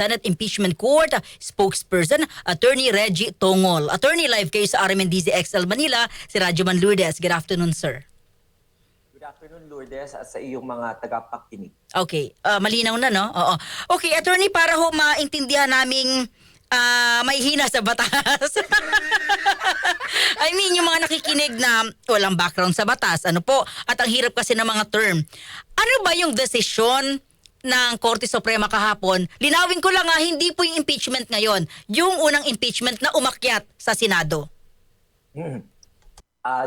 Senate Impeachment Court spokesperson, Attorney Reggie Tongol. Attorney, live kayo sa RMNDZ XL Manila, si Radyoman Lourdes. Good afternoon, sir. Good afternoon, Lourdes, at sa iyong mga tagapakinig. Okay, malinaw na, no? Oo. Okay, attorney, para ho maintindihan naming may hina sa batas. I mean, yung mga nakikinig na walang background sa batas, ano po, at ang hirap kasi ng mga term. Ano ba yung desisyon ng Korte Suprema kahapon? Linawin ko lang hindi po yung impeachment ngayon, yung unang impeachment na umakyat sa Senado.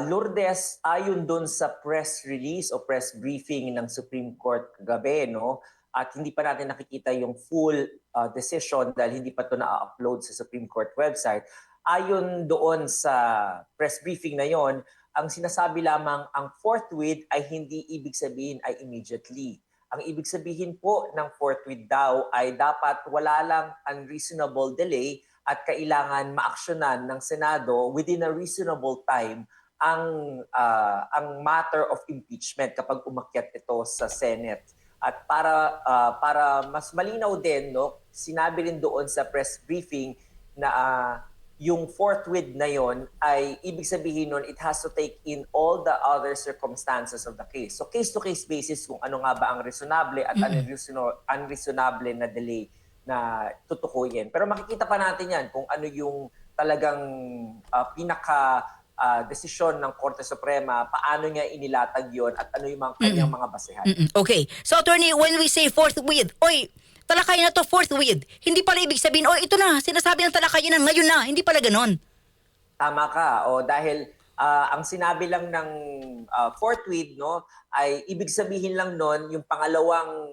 Lourdes, ayon doon sa press release o press briefing ng Supreme Court kagabi, no? At hindi pa natin nakikita yung full decision dahil hindi pa ito na-upload sa Supreme Court website. Ayon doon sa press briefing na yon, ang sinasabi lamang ang forthwith ay hindi ibig sabihin ay immediately. Ang ibig sabihin po ng forthwith daw ay dapat wala lang unreasonable delay at kailangan maaksyonan ng Senado within a reasonable time ang matter of impeachment kapag umakyat ito sa Senate. At para mas malinaw din, no, sinabi rin doon sa press briefing na yung forthwith na yon ay ibig sabihin nun it has to take in all the other circumstances of the case. So case-to-case basis kung ano nga ba ang reasonable at unreasonable na delay na tutukuyin. Pero makikita pa natin yan kung ano yung talagang desisyon ng Korte Suprema, paano niya inilatag yon at ano yung mga kanyang mga basehan. Okay. So, attorney, when we say forthwith, talakayan na to forthwith. Hindi pala ibig sabihin, ito na, sinasabi ng talakayan na ngayon na. Hindi pala ganon. Tama ka. Dahil ang sinabi lang ng forthwith, no, ay ibig sabihin lang nun yung pangalawang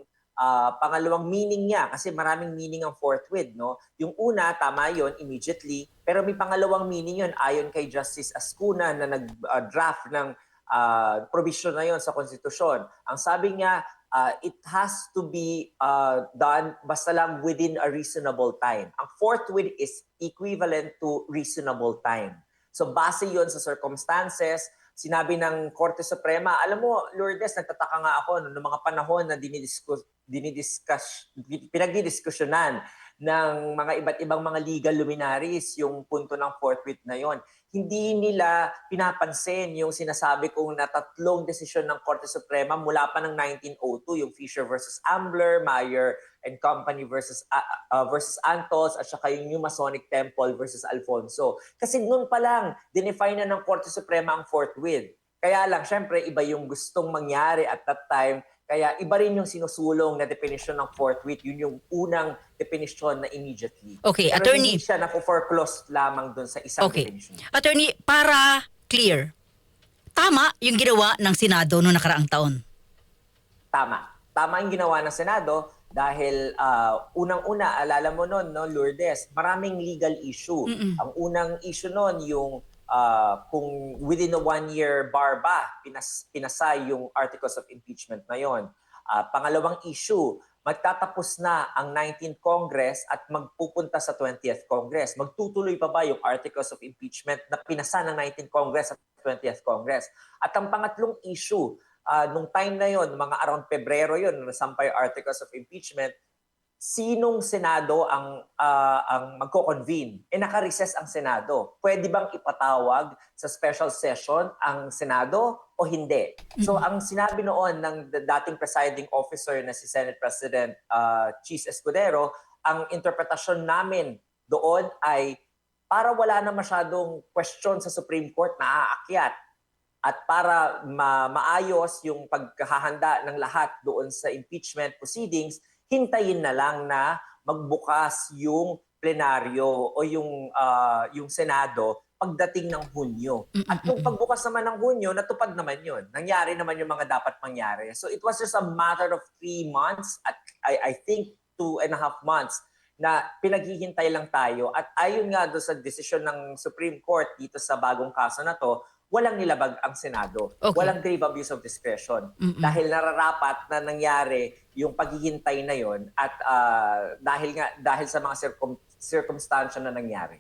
meaning niya, kasi maraming meaning ang forthwith, no? Yung una, tama yon, immediately, pero may pangalawang meaning yon ayon kay Justice Ascuna na nag-draft ng provision na yon sa konstitusyon. Ang sabi niya, it has to be done basta lang within a reasonable time. Ang forthwith is equivalent to reasonable time. So base yon sa circumstances, sinabi ng Korte Suprema, alam mo, Lourdes, nagtataka nga ako noong mga panahon na pinagdidiskusyonan ng mga iba't ibang mga legal luminaries yung punto ng forthwith na yon. Hindi nila pinapansin yung sinasabi kong na tatlong desisyon ng Korte Suprema mula pa ng 1902, yung Fisher versus Ambler, Meyer and Company versus Antos, at saka yung New Masonic Temple versus Alfonso. Kasi noon pa lang, dinefine na ng Korte Suprema ang forthwith. Kaya lang, syempre, iba yung gustong mangyari at that time. Kaya iba rin yung sinusulong na definition ng forthwith. Yun yung unang definition na immediately. Okay, pero attorney. hindi siya na-foreclose lamang doon sa isang definition. Attorney, para clear, tama yung ginawa ng Senado noong nakaraang taon. Tama. Tama yung ginawa ng Senado dahil unang-una, alala mo noon, no, Lourdes, maraming legal issue. Ang unang issue noon yung kung within a 1-year bar ba, pinasay yung articles of impeachment na yon. Pangalawang issue, magtatapos na ang 19th Congress at magpupunta sa 20th Congress. Magtutuloy pa ba yung articles of impeachment na pinasa ng 19th Congress at 20th Congress? At ang pangatlong issue, nung time na yon, mga around Pebrero yon, nasampay articles of impeachment, sinong Senado ang magko-convene? Naka-recess ang Senado. Pwede bang ipatawag sa special session ang Senado o hindi? So ang sinabi noon ng dating presiding officer na si Senate President Chis Escudero, ang interpretasyon namin doon ay para wala na masyadong question sa Supreme Court na aakyat at para maayos yung pagkahanda ng lahat doon sa impeachment proceedings, hintayin na lang na magbukas yung plenaryo o yung Senado pagdating ng Hunyo. At nung pagbukas naman ng Hunyo, natupad naman yun. Nangyari naman yung mga dapat mangyari. So it was just a matter of 3 months at I think 2.5 months na pinaghihintay lang tayo. At ayon nga doon sa desisyon ng Supreme Court dito sa bagong kaso na to, walang nilabag ang Senado. Okay. Walang grave abuse of discretion. Dahil nararapat na nangyari yung paghihintay na yon at dahil sa mga circumstansya na nangyari.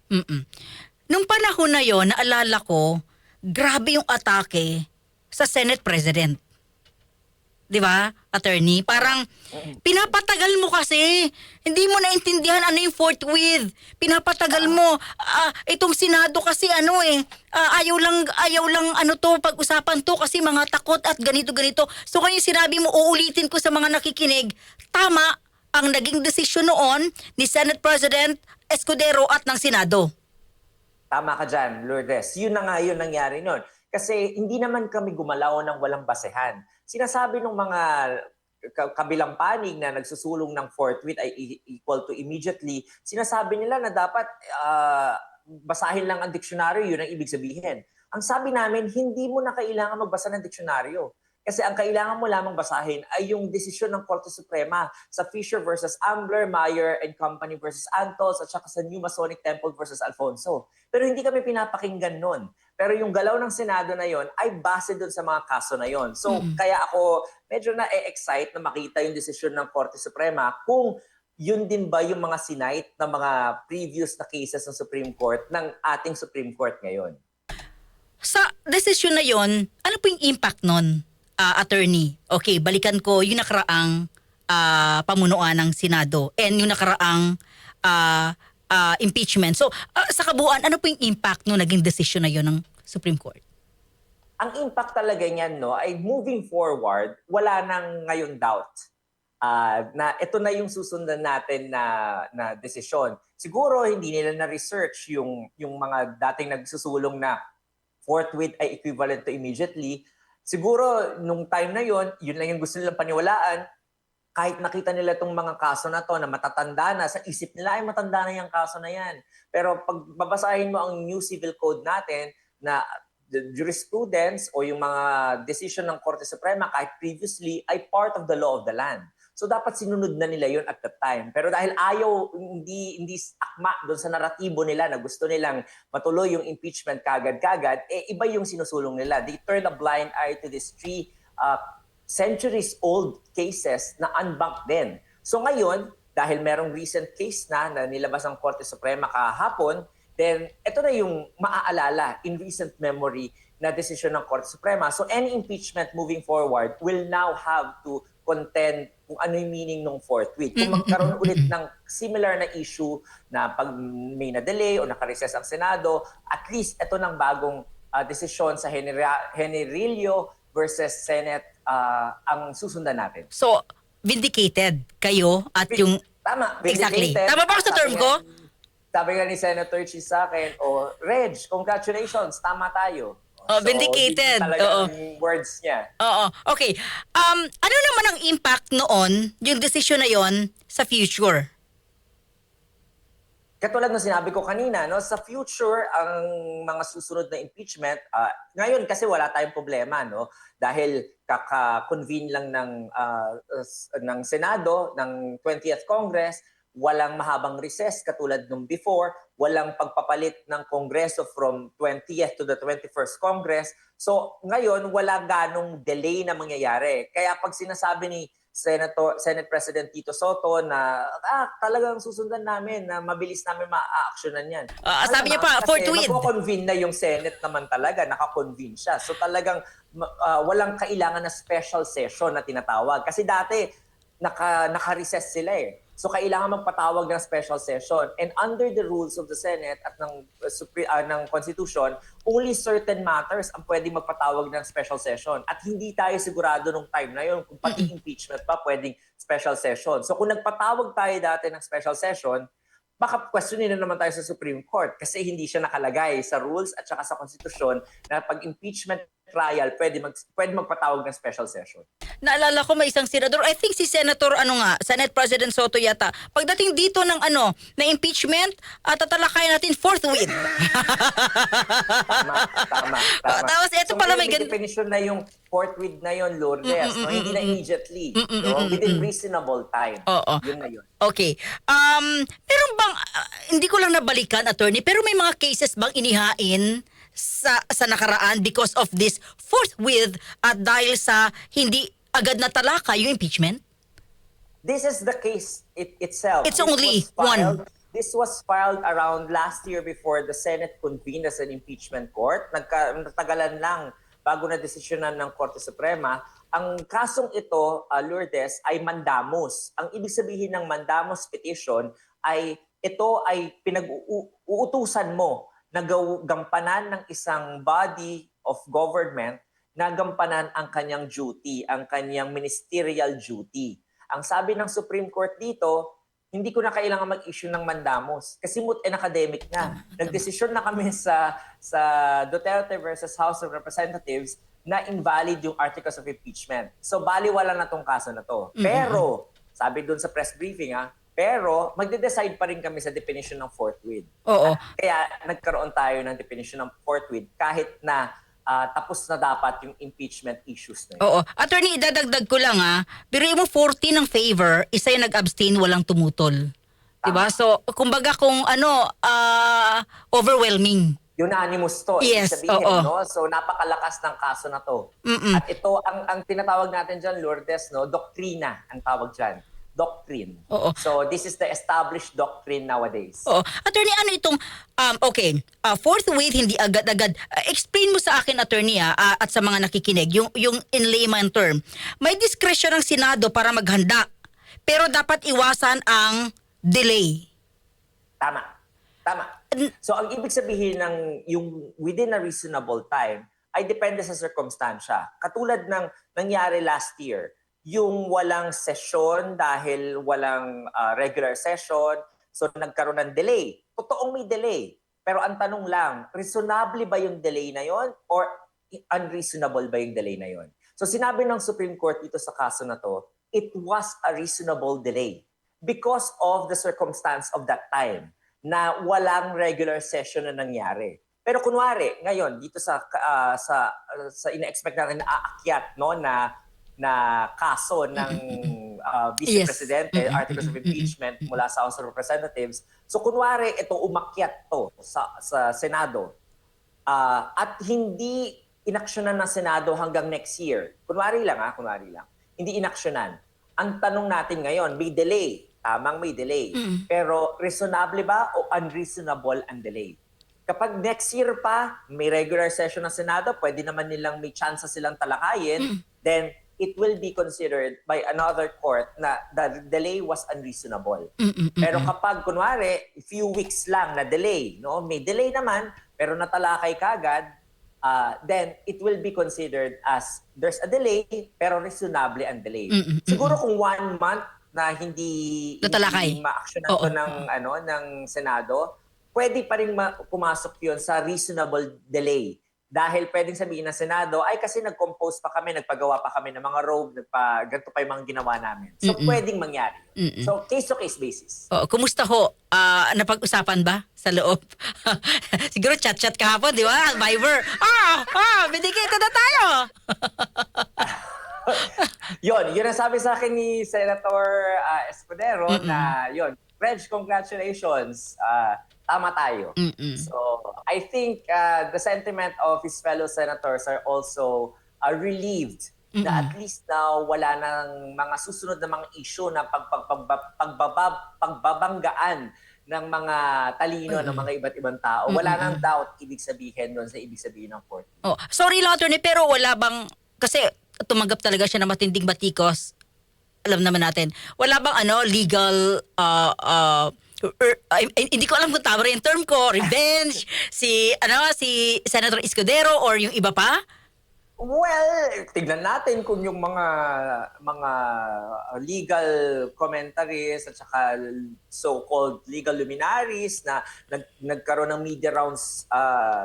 Nung panahon na yon, naalala ko, grabe yung atake sa Senate President. 'di ba, attorney? Parang pinapatagal mo kasi. Hindi mo naintindihan ano yung forthwith. Pinapatagal mo. Itong Senado kasi ayaw lang ano to pag-usapan to kasi mga takot at ganito. So kaya sinabi mo, uulitin ko sa mga nakikinig, tama ang naging desisyon noon ni Senate President Escudero at ng Senado. Tama ka dyan, Lourdes. Yun na nga yun nangyari nun. Kasi hindi naman kami gumalaw ng walang basehan. Sinasabi ng mga kabilang panig na nagsusulong ng forthwith ay equal to immediately, sinasabi nila na dapat basahin lang ang diksyonaryo, yun ang ibig sabihin. Ang sabi namin, hindi mo na kailangan magbasa ng diksyonaryo. Kasi ang kailangan mo lamang basahin ay yung desisyon ng Korte Suprema sa Fisher versus Ambler, Meyer and Company versus Antos at saka sa New Masonic Temple versus Alfonso. Pero hindi kami pinapakinggan nun. Pero yung galaw ng Senado na yon ay base dun sa mga kaso na yon. So kaya ako medyo na-excite na makita yung desisyon ng Korte Suprema kung yun din ba yung mga sinight na mga previous na cases ng Supreme Court ng ating Supreme Court ngayon. Sa desisyon na yon, ano po yung impact nun? Attorney, okay, balikan ko yung nakaraang pamunuan ng Senado and yung nakaraang impeachment. So, sa kabuuan, ano po yung impact no naging desisyon na yon ng Supreme Court? Ang impact talaga niyan ay moving forward, wala nang ngayon doubt na ito na yung susundan natin na desisyon. Siguro hindi nila na-research yung mga dating nagsusulong na forthwith ay equivalent to immediately. Siguro, nung time na yun lang yung gusto nilang paniwalaan. Kahit nakita nila itong mga kaso na to na matatanda na, sa isip nila ay matanda na yung kaso na yan. Pero pag babasahin mo ang new civil code natin na the jurisprudence o yung mga decision ng Korte Suprema kahit previously ay part of the law of the land. So dapat sinunod na nila yun at that time. Pero dahil hindi akma doon sa naratibo nila na gusto nilang matuloy yung impeachment kagad-kagad, iba yung sinusulong nila. They turn a blind eye to these 3 centuries-old cases na unbanked din. So ngayon, dahil merong recent case na nilabas ang Korte Suprema kahapon, then ito na yung maaalala in recent memory na desisyon ng Korte Suprema. So any impeachment moving forward will now have to contend kung ano yung meaning ng forthwith. Kung magkaroon ulit ng similar na issue na pag may na-delay o nakarecess ang Senado, at least ito ng bagong desisyon sa Generilio versus Senate ang susundan natin. So, vindicated kayo at yung... Tama, Exactly. vindicated. Tama ba ako sa term ko? Sabi nga ni Senator Chi sa akin, Reg, congratulations, tama tayo. Vindicated. Talagang words niya. Oo. Okay. Ano naman ang impact noon, yung desisyon na yon sa future? Katulad ng sinabi ko kanina, no, sa future, ang mga susunod na impeachment, ngayon kasi wala tayong problema, no, dahil kaka-convene lang ng Senado, ng 20th Congress, walang mahabang recess katulad nung before, walang pagpapalit ng Kongreso from 20th to the 21st Congress. So ngayon, wala ganong delay na mangyayari. Kaya pag sinasabi ni Senate President Tito Soto na talagang susundan namin, na mabilis namin ma-actionan yan. Sabi niya pa, forthwith. Magko-convene na yung Senate naman talaga, naka-convene siya. So talagang walang kailangan na special session na tinatawag. Kasi dati, naka-recess sila eh. So kailangan magpatawag ng special session. And under the rules of the Senate at ng Constitution, only certain matters ang pwedeng magpatawag ng special session. At hindi tayo sigurado nung time na yun kung pati impeachment pa pwedeng special session. So kung nagpatawag tayo dati ng special session, baka questionin na naman tayo sa Supreme Court kasi hindi siya nakalagay sa rules at saka sa Constitution na pag impeachment trial, pwede magpatawag ng special session. Naalala ko may isang senador, I think si Senator Senate President Soto yata. Pagdating dito ng na impeachment, tatalakayan natin forthwith. Tama. Tapos ito pala may definition na yung forthwith na yun, Lourdes. Hindi na immediately. Within reasonable time. Yun na yun. Okay. Meron bang, hindi ko lang nabalikan, attorney, pero may mga cases bang inihain sa nakaraan because of this forthwith at dahil sa hindi agad na talaka yung impeachment? This is the case itself. It's only one. This was filed around last year before the Senate convened as an impeachment court. Nagtagalan lang bago na desisyonan ng Korte Suprema. Ang kasong ito, Lourdes, ay mandamus. Ang ibig sabihin ng mandamus petition ay ito ay pinag-uutusan mo na gampanan ng isang body of government na gampanan ang kanyang duty, ang kanyang ministerial duty. Ang sabi ng Supreme Court dito, hindi ko na kailangan mag-issue ng mandamus kasi moot and academic na. Nagdesisyon na kami sa Duterte versus House of Representatives na invalid yung articles of impeachment. So baliwala na tong kaso na to. Pero, sabi dun sa press briefing pero magde-decide pa rin kami sa definition ng forthwith. Oo. Kaya nagkaroon tayo ng definition ng forthwith kahit na tapos na dapat yung impeachment issues na yun. Oo. Attorney, idadagdag ko lang biruin mo 40 ng favor, isa yung nag-abstain, walang tumutol. Diba? So, kumbaga kung overwhelming. Unanimous to, Yes, ibig sabihin, oo. no? So napakalakas ng kaso na to. At ito, ang tinatawag natin dyan, Lourdes, no? Doktrina ang tawag dyan. Doctrine. Oo. So this is the established doctrine nowadays. Oo. Attorney, ano itong, forthwith, hindi agad-agad. Explain mo sa akin, attorney, at sa mga nakikinig, yung in layman term. May discretion ng Senado para maghanda, pero dapat iwasan ang delay. Tama. So ang ibig sabihin ng yung within a reasonable time ay depende sa sirkumstansya. Katulad ng nangyari last year, yung walang session dahil walang regular session, so nagkaroon ng delay. Totoong may delay. Pero ang tanong lang, reasonable ba yung delay na yon or unreasonable ba yung delay na yon? So sinabi ng Supreme Court dito sa kaso na to, it was a reasonable delay because of the circumstance of that time na walang regular session na nangyari. Pero kunwari, ngayon dito sa ina-expect natin na aakyat na kaso ng Vice Presidente, articles of impeachment mula sa House of Representatives. So kunwari ito umakyat to sa Senado at hindi inaksyonan ng Senado hanggang next year. Kunwari lang. Hindi inaksyonan. Ang tanong natin ngayon, may delay. Tamang may delay. Pero reasonable ba o unreasonable ang delay? Kapag next year pa, may regular session ng Senado, pwede naman nilang may chance silang talakayin, then it will be considered by another court na the delay was unreasonable. Pero kapag, kunwari, few weeks lang na delay, no? May delay naman, pero natalakay kagad, then it will be considered as there's a delay, pero reasonable ang delay. Siguro kung 1 month, na hindi ma-actionan to ng Senado, pwede pa rin pumasok 'yon sa reasonable delay. Dahil pwedeng sabihin ng Senado, ay kasi nag-compose pa kami, nagpagawa pa kami ng mga robe, ganito pa yung mga ginawa namin. So pwedeng mangyari. So case-to-case basis. Kumusta ho? Napag-usapan ba sa loob? Siguro chat-chat kahapon, di ba? Viber. Bidikita na tayo. Yun ang sabi sa akin ni Senator Escudero na yun, Reg, congratulations. Tama tayo. So, I think the sentiment of his fellow senators are also relieved na at least now wala nang mga susunod na mga issue na pagbabanggaan ng mga talino ng mga iba't ibang tao. Wala nang doubt ibig sabihin doon sa ibig sabihin ng court. Sorry lang, attorney, pero wala bang, kasi tumanggap talaga siya ng matinding batikos. Alam naman natin. Wala bang legal hindi ko alam kung tama rin yung term ko, revenge, si Senator Escudero or yung iba pa? Well, tignan natin kung yung mga legal commentaries at saka so-called legal luminaries na nagkaroon ng media rounds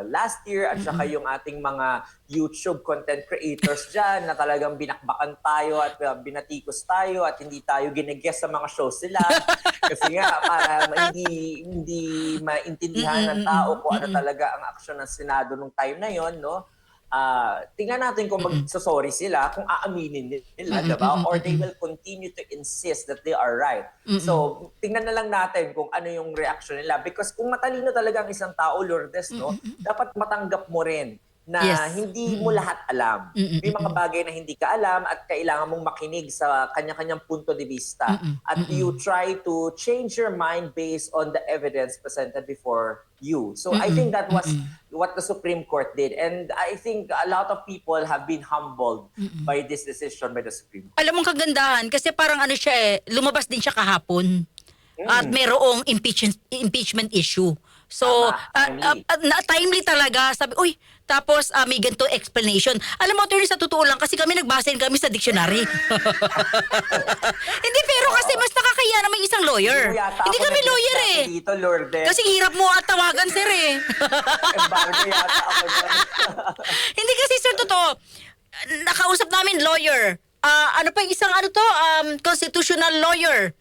last year at saka yung ating mga YouTube content creators dyan na talagang binakbakan tayo at binatikos tayo at hindi tayo ginag-guest sa mga shows nila. Kasi nga, para hindi maintindihan ng tao kung ano talaga ang aksyon ng Senado nung time na yon, no? Tingnan natin kung magsasorry sila, kung aaminin nila, diba? Or they will continue to insist that they are right. So, tingnan na lang natin kung ano yung reaction nila. Because kung matalino talaga ang isang tao, Lourdes, no, dapat matanggap mo rin na Yes. hindi mo lahat alam. May mga bagay na hindi ka alam at kailangan mong makinig sa kanya-kanyang punto de vista. At you try to change your mind based on the evidence presented before you. So I think that was what the Supreme Court did. And I think a lot of people have been humbled by this decision by the Supreme Court. Alam mong kagandahan kasi parang ano siya lumabas din siya kahapon. At merong impeachment issue. So, Tama, timely talaga. Sabi, uy, tapos may ganito explanation. Alam mo, attorney, sa totoo lang, kasi kami nagbasa din kami sa dictionary. Hindi, pero kasi mas nakakaya na may isang lawyer. Hindi kami lawyer eh. Dito, Lourdes. Kasi hirap mo at tawagan, sir eh. Embargo yata ako dyan. Hindi kasi, sir, totoo. Nakausap namin lawyer. Ano pa yung isang constitutional lawyer.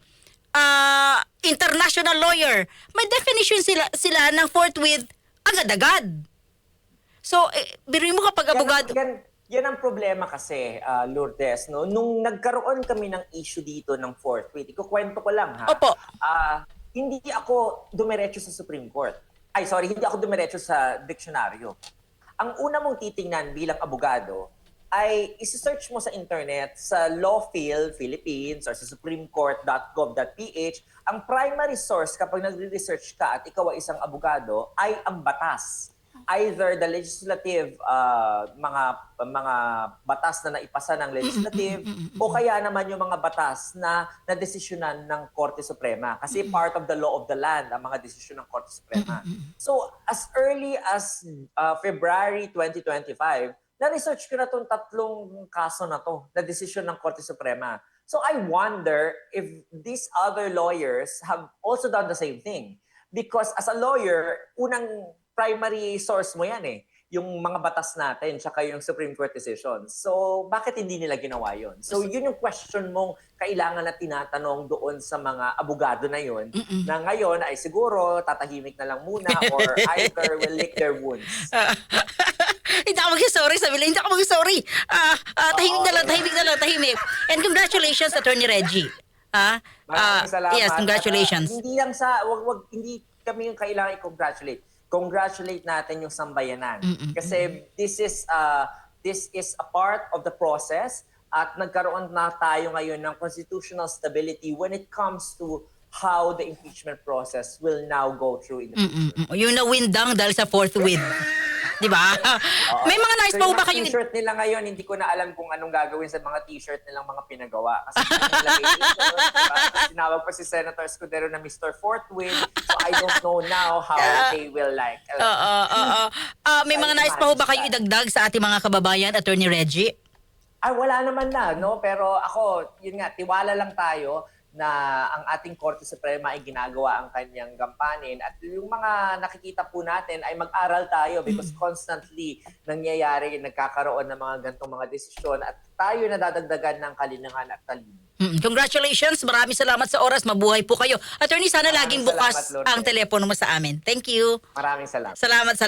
International lawyer. May definition sila ng forthwith agad-agad. So, biruin mo kapag abogado. Yan ang problema kasi, Lourdes. No? Nung nagkaroon kami ng issue dito ng forthwith, ikukwento ko lang ha. Opo. Hindi ako dumiretso sa Supreme Court. Hindi ako dumiretso sa diksyonaryo. Ang una mong titingnan bilang abogado ay isi-search mo sa internet sa Lawfield Philippines or sa supremecourt.gov.ph. Ang primary source kapag nagre-research ka at ikaw ay isang abogado ay ang batas. Either the legislative, mga batas na naipasa ng legislative o kaya naman yung mga batas na nadesisyonan ng Korte Suprema. Kasi part of the law of the land ang mga desisyon ng Korte Suprema. So as early as February 2025, na-research ko na itong 3 kaso na to, na desisyon ng Korte Suprema. So I wonder if these other lawyers have also done the same thing. Because as a lawyer, unang primary source mo yan eh, yung mga batas natin, tsaka yung Supreme Court decision. So bakit hindi nila ginawa yun? So yun yung question mong kailangan na tinatanong doon sa mga abogado na yun, na ngayon ay siguro tatahimik na lang muna or either will lick their wounds. Hindi ako mag-sorry, sabi lang, hindi ako mag-sorry. Tahimik na lang. And congratulations, Attorney Reggie. Maraming salamat. Yes, congratulations. Hindi lang hindi kami yung kailangan i-congratulate. Congratulate natin yung sambayanan. Kasi this is a part of the process at nagkaroon na tayo ngayon ng constitutional stability when it comes to how the impeachment process will now go through in the future. Yung nawindang dahil sa forthwith. Di ba? May mga nice pa ba kayong... t-shirt nila ngayon, hindi ko na alam kung anong gagawin sa mga t-shirt nilang mga pinagawa. Kasi nilagay dito, diba? Sinawag pa si Senator Escudero na Mr. Forthwith. So I don't know now how they will like. May mga nice pa ba kayong idagdag sa ating mga kababayan, Attorney Reggie? Wala naman na, no? Pero ako, yun nga, tiwala lang tayo na ang ating Korte Suprema ay ginagawa ang kanyang gampanin at yung mga nakikita po natin ay mag-aral tayo because constantly nangyayari, nagkakaroon ng mga gantong mga desisyon at tayo nadadagdagan ng kalinangan at talino. Congratulations, maraming salamat sa oras, mabuhay po kayo. Attorney, sana Maraming laging bukas salamat, Lourdes. ang telepono mo sa amin. Thank you. Maraming salamat. Salamat.